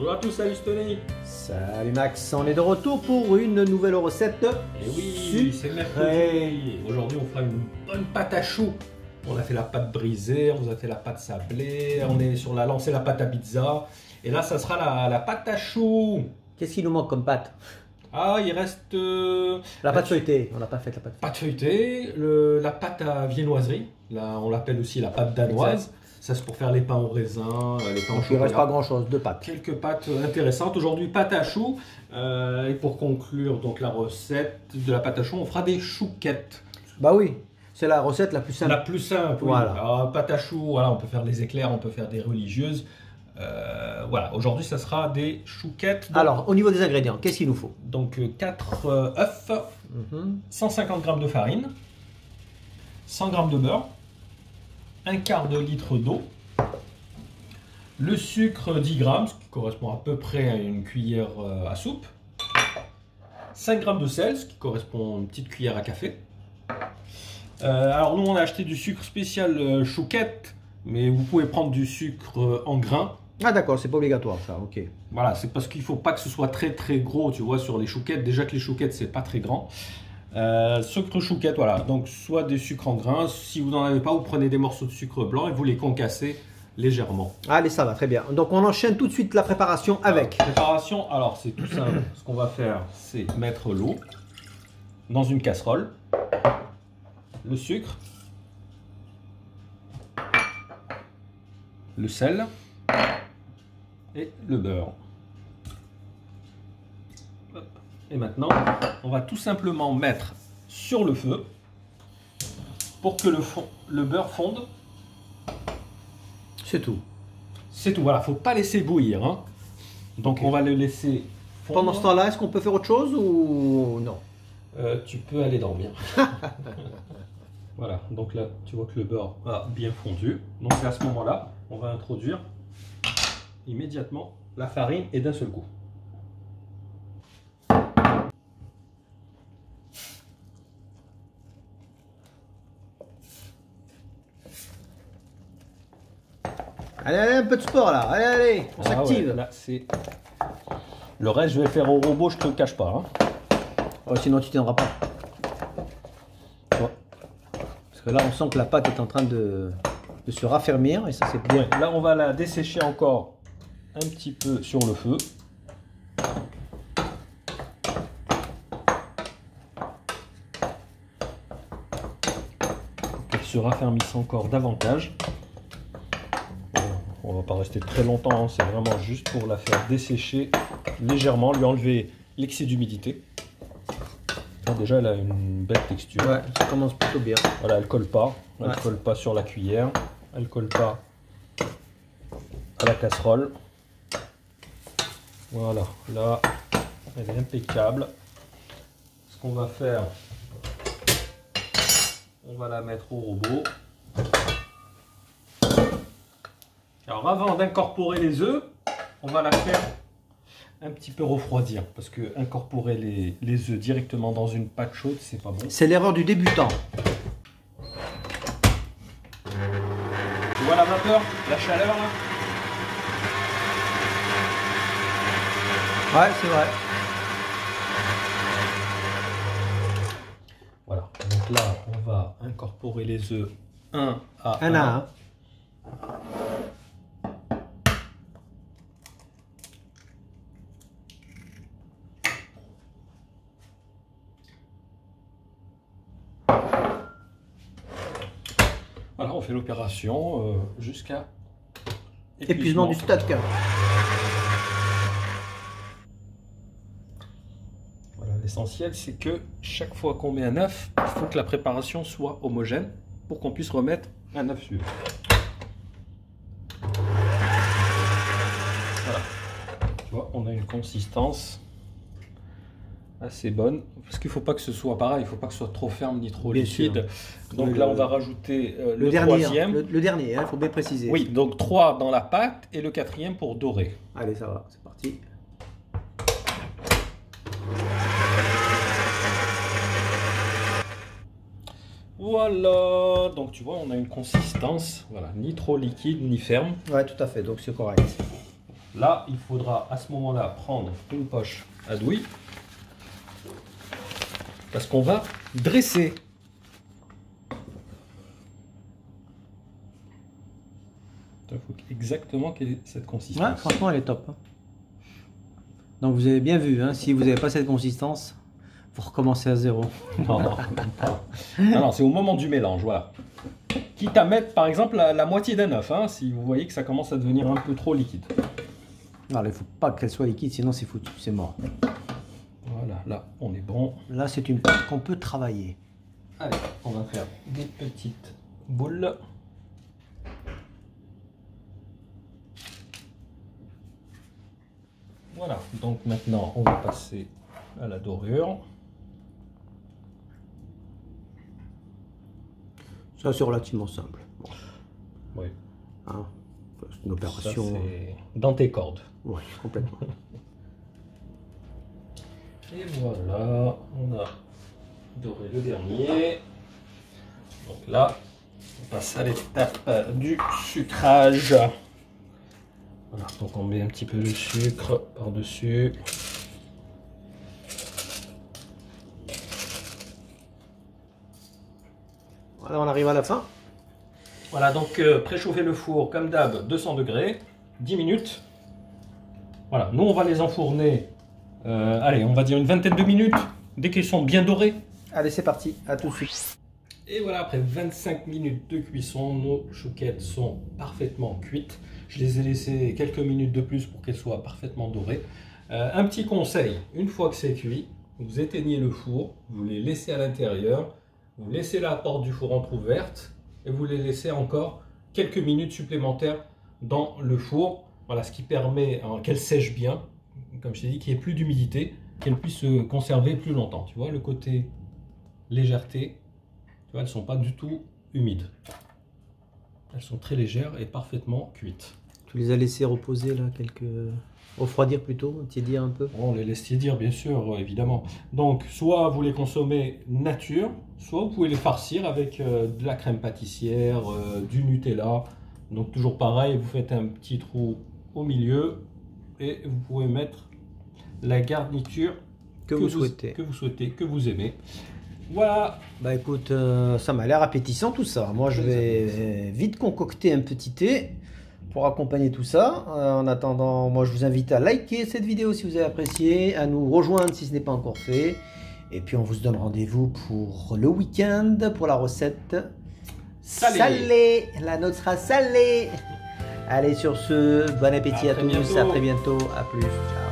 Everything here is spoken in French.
Bonjour à tous, salut Tony. Salut Max, on est de retour pour une nouvelle recette. Et oui, c'est mercredi. Aujourd'hui, on fera une bonne pâte à choux. On a fait la pâte brisée, on vous a fait la pâte sablée, on est sur la lancée la pâte à pizza. Et là, ça sera la pâte à choux. Qu'est-ce qui nous manque comme pâte? Ah, il reste la pâte feuilletée, on n'a pas fait la pâte. Pâte feuilletée, la pâte à viennoiserie. Là, on l'appelle aussi la pâte danoise. Exact. Ça, c'est pour faire les pains au raisin, les pains au chocolat. Il ne reste pas grand-chose, deux pâtes. Quelques pâtes intéressantes. Aujourd'hui, pâte à choux. Et pour conclure donc la recette de la pâte à choux, on fera des chouquettes. Bah oui, c'est la recette la plus simple. La plus simple, oui. Voilà. Alors, pâte à choux, voilà, on peut faire des éclairs, on peut faire des religieuses. Voilà, aujourd'hui, ça sera des chouquettes. Donc, alors, au niveau des ingrédients, qu'est-ce qu'il nous faut? Donc, 4 œufs, 150 g de farine, 100 g de beurre, un quart de litre d'eau, le sucre 10 g, ce qui correspond à peu près à une cuillère à soupe, 5 g de sel, ce qui correspond à une petite cuillère à café. Alors nous on a acheté du sucre spécial chouquette, mais vous pouvez prendre du sucre en grains. Ah d'accord, c'est pas obligatoire ça, ok. Voilà, c'est parce qu'il faut pas que ce soit très gros, tu vois, sur les chouquettes. Déjà que les chouquettes c'est pas très grand. Sucre chouquette, voilà, donc soit des sucres en grains, si vous n'en avez pas, vous prenez des morceaux de sucre blanc et vous les concassez légèrement. Allez, ça va, très bien. Donc on enchaîne tout de suite la préparation avec. Préparation, alors c'est tout simple. Ce qu'on va faire, c'est mettre l'eau dans une casserole, le sucre, le sel et le beurre. Et maintenant, on va tout simplement mettre sur le feu pour que le beurre fonde. C'est tout. C'est tout, voilà, faut pas laisser bouillir. Hein. Donc okay. On va le laisser fondre. Pendant ce temps-là, est-ce qu'on peut faire autre chose ou non? Tu peux aller dormir. Voilà, donc là, tu vois que le beurre a bien fondu. Donc à ce moment-là, on va introduire immédiatement la farine et d'un seul coup. Allez, allez, un peu de sport là, allez, allez, on s'active. Ouais, là, c'est... Le reste, je vais le faire au robot, je te le cache pas. Hein. Oh, sinon, tu tiendras pas. Ouais. Parce que là, on sent que la pâte est en train de se raffermir et ça, c'est bien. Ouais, là, on va la dessécher encore un petit peu sur le feu. Pour qu'elle se raffermisse encore davantage. On va pas rester très longtemps, hein. C'est vraiment juste pour la faire dessécher légèrement, lui enlever l'excès d'humidité. Déjà, elle a une belle texture. Ouais, ça commence plutôt bien. Voilà, elle colle pas. Elle colle pas sur la cuillère. Elle colle pas à la casserole. Voilà, là, elle est impeccable. Ce qu'on va faire, on va la mettre au robot. Alors avant d'incorporer les œufs, on va la faire un petit peu refroidir parce que incorporer les œufs directement dans une pâte chaude, c'est pas bon. C'est l'erreur du débutant. Tu vois la vapeur, la chaleur là? Ouais, c'est vrai. Voilà, donc là on va incorporer les œufs un à un. Voilà, on fait l'opération jusqu'à épuisement du stock. Voilà, l'essentiel c'est que chaque fois qu'on met un œuf, il faut que la préparation soit homogène pour qu'on puisse remettre un œuf suivant. Voilà, tu vois, on a une consistance assez bonne, parce qu'il ne faut pas que ce soit pareil, il ne faut pas que ce soit trop ferme ni trop liquide. Donc là on va rajouter le troisième. Le dernier, il faut bien préciser. Oui, donc 3 dans la pâte et le quatrième pour dorer. Allez, ça va, c'est parti. Voilà, donc tu vois, on a une consistance, voilà, ni trop liquide ni ferme. Ouais, tout à fait, donc c'est correct. Là, il faudra à ce moment-là prendre une poche à douille parce qu'on va dresser. Il faut exactement quelle est cette consistance. Ouais, franchement, elle est top. Donc vous avez bien vu, hein, si vous n'avez pas cette consistance, vous recommencez à zéro. Non, non, non, c'est au moment du mélange, voilà. Quitte à mettre par exemple la moitié d'un œuf, hein, si vous voyez que ça commence à devenir un peu trop liquide. Alors, il ne faut pas qu'elle soit liquide, sinon c'est foutu, c'est mort. Voilà, là on est bon. Là c'est une pâte qu'on peut travailler. Allez, on va faire des petites boules. Voilà, donc maintenant on va passer à la dorure. Ça c'est relativement simple. Bon. Oui. Hein, c'est une opération. Ça, c'est dans tes cordes. Oui, complètement. Et voilà, on a doré le dernier. Donc là, on passe à l'étape du sucrage. Voilà, donc on met un petit peu de sucre par-dessus. Voilà, on arrive à la fin. Voilà, donc préchauffer le four comme d'hab, 200 degrés, 10 minutes. Voilà, nous on va les enfourner, allez, on va dire une vingtaine de minutes, dès qu'ils sont bien dorés. Allez, c'est parti, à tout de suite. Et voilà, après 25 minutes de cuisson, nos chouquettes sont parfaitement cuites. Je les ai laissées quelques minutes de plus pour qu'elles soient parfaitement dorées. Un petit conseil, une fois que c'est cuit, vous éteignez le four, vous les laissez à l'intérieur, vous laissez la porte du four entrouverte et vous les laissez encore quelques minutes supplémentaires dans le four. Voilà, ce qui permet qu'elles sèchent bien, comme je t'ai dit, qu'il n'y ait plus d'humidité, qu'elles puissent se conserver plus longtemps. Tu vois, le côté légèreté, tu vois, elles ne sont pas du tout humides. Elles sont très légères et parfaitement cuites. Tu les as laissées reposer là, refroidir plutôt, tiédir un peu. On les laisse tiédir, bien sûr, évidemment. Donc, soit vous les consommez nature, soit vous pouvez les farcir avec de la crème pâtissière, du Nutella. Donc, toujours pareil, vous faites un petit trou au milieu et vous pouvez mettre la garniture que vous souhaitez, que vous aimez. Voilà. Bah écoute, ça m'a l'air appétissant tout ça. Moi, je vais vite concocter un petit thé pour accompagner tout ça. En attendant, moi, je vous invite à liker cette vidéo si vous avez apprécié, à nous rejoindre si ce n'est pas encore fait. Et puis, on vous donne rendez-vous pour le week-end, pour la recette salée. La note sera salée. Allez, sur ce, bon appétit à tous. À très bientôt. À plus. Ciao.